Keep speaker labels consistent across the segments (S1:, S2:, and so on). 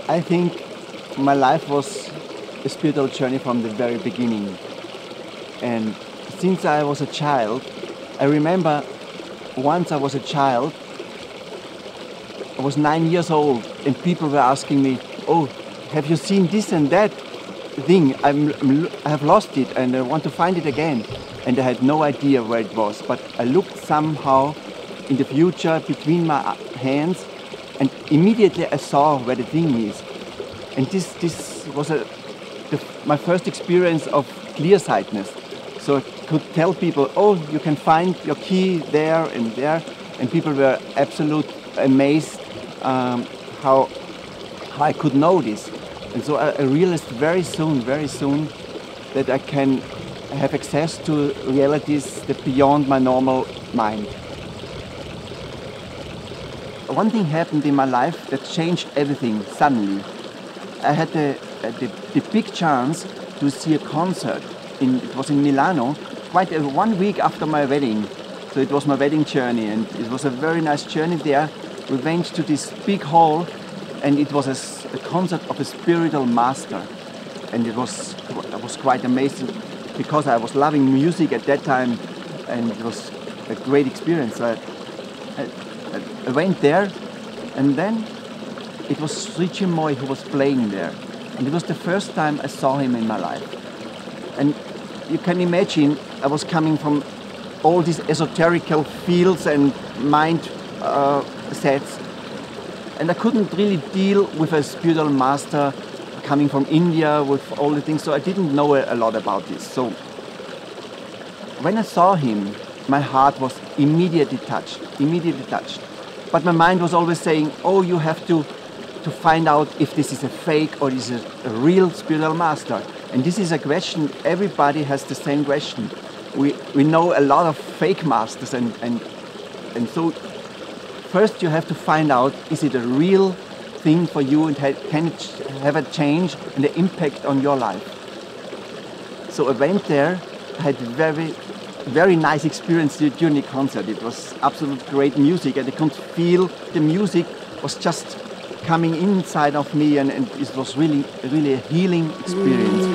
S1: I think my life was a spiritual journey from the very beginning. And since I was a child, I remember once I was a child, I was 9 years old, and people were asking me, "Oh, have you seen this and that thing? I have lost it and I want to find it again." And I had no idea where it was, but I looked somehow in the future between my hands, and immediately I saw where the thing is. And this was my first experience of clearsightedness. So I could tell people, "Oh, you can find your key there and there," and people were absolutely amazed how I could know this. And so I realized very soon that I can have access to realities that beyond my normal mind. One thing happened in my life that changed everything suddenly. I had the big chance to see a concert. It was in Milano, quite 1 week after my wedding. So it was my wedding journey, and it was a very nice journey there. We went to this big hall, and it was a concert of a spiritual master. And it was quite amazing because I was loving music at that time, and it was a great experience. I went there, and then it was Sri Chinmoy who was playing there. And it was the first time I saw him in my life. And you can imagine, I was coming from all these esoterical fields and mind sets, and I couldn't really deal with a spiritual master coming from India with all the things, so I didn't know a lot about this. So when I saw him, my heart was immediately touched. But my mind was always saying, "Oh, you have to find out if this is a fake or is it a real spiritual master." And this is a question, everybody has the same question. We know a lot of fake masters, and so first you have to find out, is it a real thing for you, and can it have a change and an impact on your life? So I went there, I had very nice experience during the concert. It was absolute great music, and I could feel the music was just coming inside of me, and it was really a healing experience.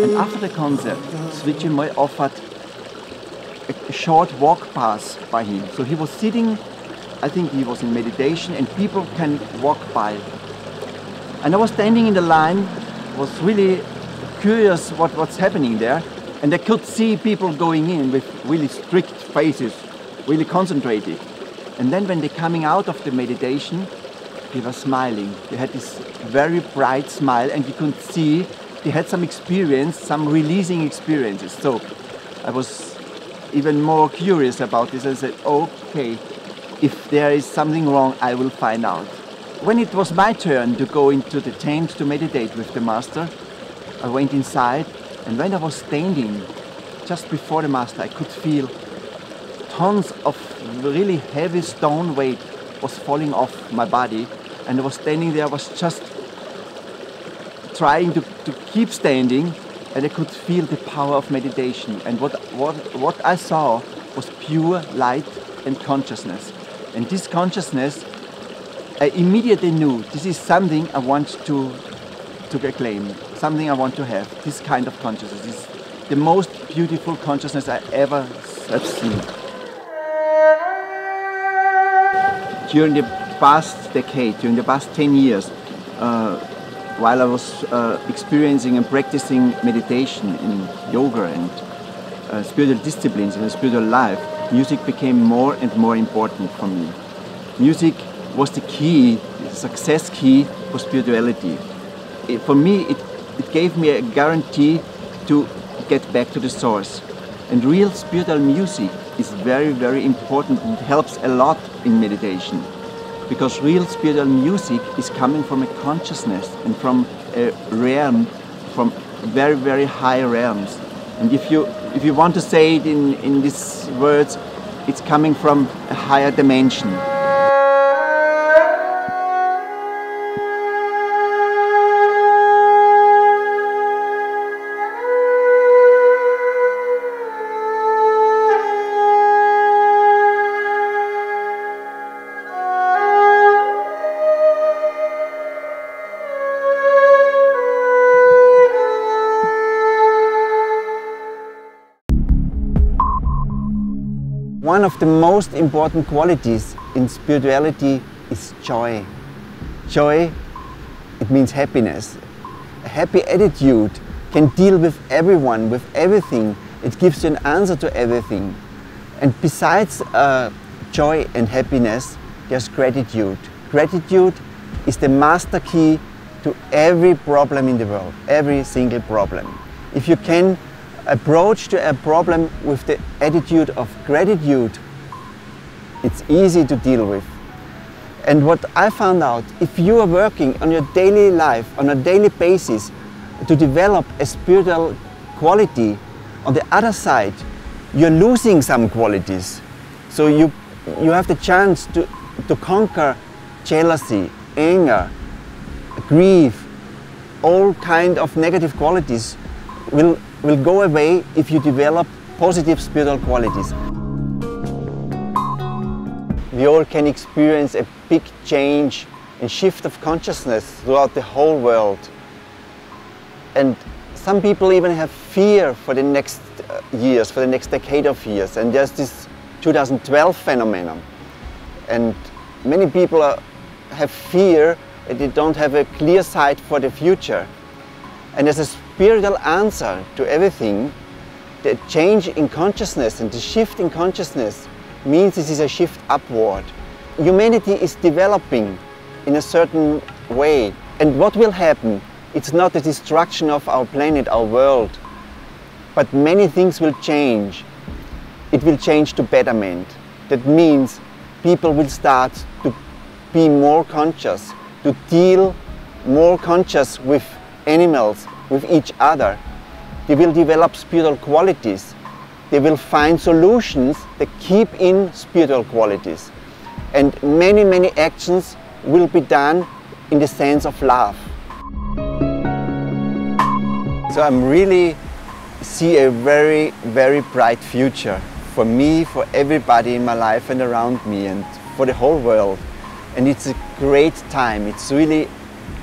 S1: And after the concert, Sri Chinmoy offered a short walk pass by him. So he was sitting, I think he was in meditation, and people can walk by. And I was standing in the line, was really curious what's happening there, and I could see people going in with really strict faces, really concentrated. And then when they're coming out of the meditation, they were smiling. They had this very bright smile, and you could see they had some experience, some releasing experiences. So I was even more curious about this and said, "Okay, if there is something wrong, I will find out." When it was my turn to go into the tent to meditate with the master, I went inside, and when I was standing just before the master, I could feel tons of really heavy stone weight was falling off my body, and I was standing there, I was just trying to keep standing, and I could feel the power of meditation. And what I saw was pure light and consciousness. And this consciousness, I immediately knew this is something I want to claim, something I want to have. This kind of consciousness is the most beautiful consciousness I ever have seen. During the past decade, during the past 10 years, while I was experiencing and practicing meditation in yoga and spiritual disciplines in a spiritual life, music became more and more important for me. Music was the key, the success key for spirituality. For me, it gave me a guarantee to get back to the source. And real spiritual music is very, very important and helps a lot in meditation. Because real spiritual music is coming from a consciousness and from a realm, from very, very high realms. And if you want to say it in these words, it's coming from a higher dimension. One of the most important qualities in spirituality is joy. Joy, it means happiness. A happy attitude can deal with everyone, with everything. It gives you an answer to everything. And besides joy and happiness, there's gratitude. Gratitude is the master key to every problem in the world, every single problem. If you can approach to a problem with the attitude of gratitude, it's easy to deal with. And what I found out, if you are working on your daily life, on a daily basis, to develop a spiritual quality, on the other side, you're losing some qualities. So you have the chance to conquer jealousy, anger, grief, all kind of negative qualities will go away if you develop positive spiritual qualities. We all can experience a big change and shift of consciousness throughout the whole world. And some people even have fear for the next years, for the next decade of years. And there's this 2012 phenomenon. And many people have fear that they don't have a clear sight for the future. And as a spiritual answer to everything, the change in consciousness and the shift in consciousness means this is a shift upward. Humanity is developing in a certain way. And what will happen? It's not the destruction of our planet, our world, but many things will change. It will change to betterment. That means people will start to be more conscious, to deal more conscious with animals, with each other. They will develop spiritual qualities. They will find solutions that keep in spiritual qualities. And many, many actions will be done in the sense of love. So I'm really see a very, very bright future for me, for everybody in my life and around me, and for the whole world. And it's a great time. It's really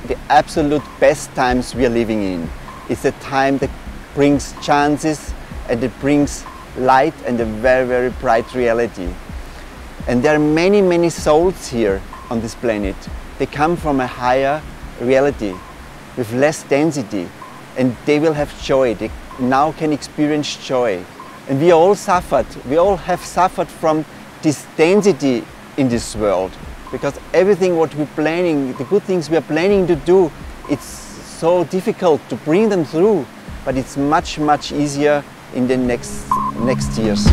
S1: the absolute best times we are living in. It's a time that brings chances and it brings light and a very, very bright reality. And there are many, many souls here on this planet. They come from a higher reality with less density, and they will have joy. They now can experience joy. And we all suffered. We all have suffered from this density in this world. Because everything what we're planning, the good things we are planning to do, it's so difficult to bring them through, but it's much, much easier in the next years.